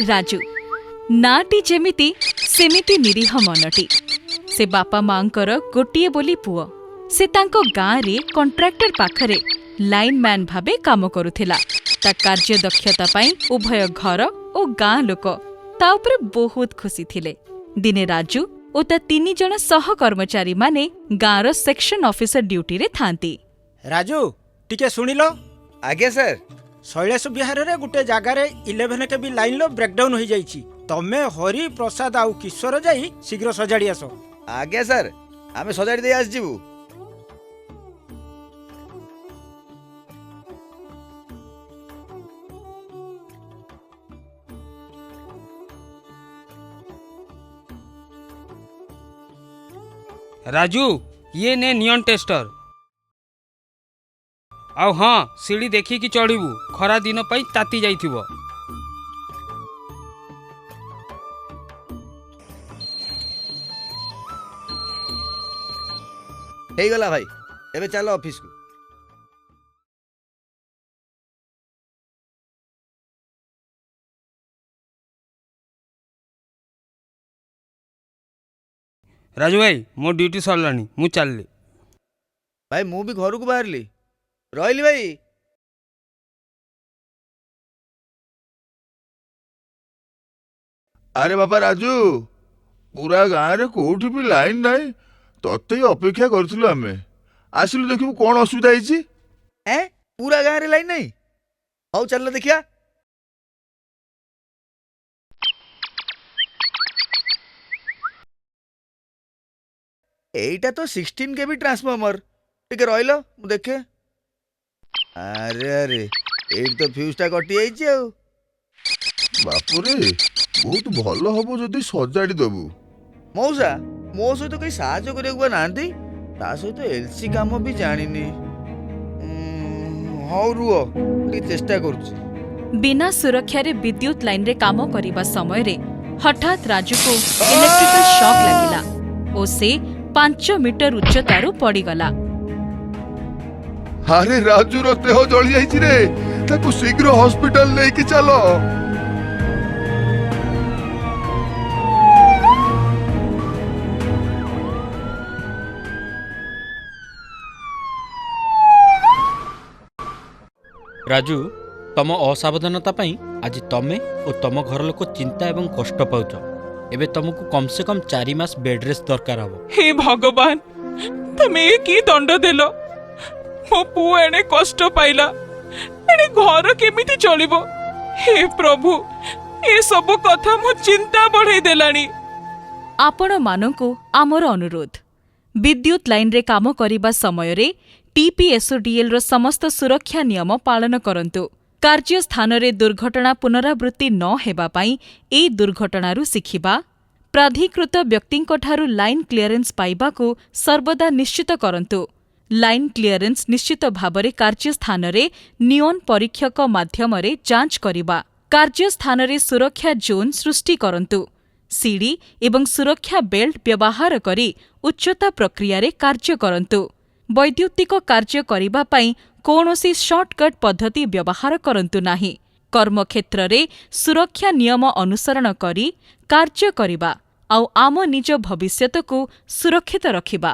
राजू नाटी जेमिति सेमिति निरीह मनटी से बापा मांकर गोटिए बोली पुओ से तांको गाँ रे कंट्राक्टर पाखरे लाइनमैन भाबे काम करुथिला। ता कार्य दक्षता पाई उभय घर और गाँ लोक ता उपरे बहुत खुशी थिले। दिने राजू और ता 3 जण सहकर्मचारी माने गाँर सेक्शन ऑफिसर ड्यूटी रे थांती। राजू टिके सुनिलो। आगे सर। शैलेश विहार रे गुटे जगार 11 के भी लाइन लो ब्रेकडाउन हो जाइछि। तमे हरि प्रसाद आउ किशोर जाई शीघ्र सजाड़ी आसो। आगे सर आमे सजाड़ी दे आस जीवु। राजू ये ने नियन टेस्टर आउ हाँ सीढ़ी देखिकी चढ़ू खरा दिन पाई ताती जाइथिबो। हे गला भाई एबे चलो ऑफिस को। राजू भाई मो ड्यूटी सरलानी मु चलली। भाई मु भी घर को बाहरली रहिली भाई। अरे बापा राजू पूरा गाँव रे कोठी भी लाइन नहीं तते ही अपेक्षा करथिलु आमे आसिलु देखिबु कोन असुविधा ହେଇची। ए पूरा गाँव रे लाइन नहीं हौ चल देखिया। एटा तो 16 के भी ट्रांसफार्मर टिके रहिलो मु देखे। अरे अरे एट तो फ्यूजटा कटि जाइछि आ। बापू रे बहुत भलो हबो जदी सजाडी दबु। मौसा मो सहित कहीं साहाଯ୍य କରିବାକୁ नांती ता सहित एलसी काम भी जानिनी। हौ रुओ टी चेष्टा करूछि। बिना सुरक्षा रे विद्युत लाइन रे काम करिबा समय रे हठात राजू को इलेक्ट्रिकल शॉक लागिला ओ से 5 मीटर उच्चतारू पड़ी गला। अरे राजू रो देह जळी जाइछि रे ताकू शीघ्र हॉस्पिटल लेके चलो। राजू तम असावधानता पाई आज तमे और तम घर लोक चिंता एवं कष्ट पाउछ। एबे तुमको कम से कम 4 मास बेड रेस्ट दरकार हबो। हे भगवान तमे की दंड देलो मो पुओ एने कष्ट पाइला एने घर केमिति चलिबो। हे प्रभु ए सब कथा मो चिंता बढ़ाई देलानी। आपण मानकु आमर अनुरोध विद्युत लाइन रे काम करिबा समय रे टीपीएसओडीएल रो समस्त सुरक्षा नियम पालन करंतु। कार्य स्थान रे दुर्घटना पुनरावृत्ति न हेबा पाई ए दुर्घटनारू शिखिबा प्राधिकृत व्यक्तिंकठारू लाइन क्लियरेंस पाइबाकू सर्वदा निश्चित करंतु। लाइन क्लियरेंस निश्चित भावरे कार्य स्थान रे नियोन परीक्षक माध्यमरे जांच करिबा। कार्य स्थान रे सुरक्षा जोन सृष्टि करंतु। सीढ़ी एवं सुरक्षा बेल्ट व्यवहार करी उच्चता प्रक्रिया रे कार्य करंतु। वैद्युतिक कार्य करिबा पाई कौनसी शॉर्टकट पद्धति व्यवहार करंतु नाही। कर्मक्षेत्र रे सुरक्षा नियम अनुसरण करी कार्य करिबा आउ आम निज भविष्यत को सुरक्षित रखिबा।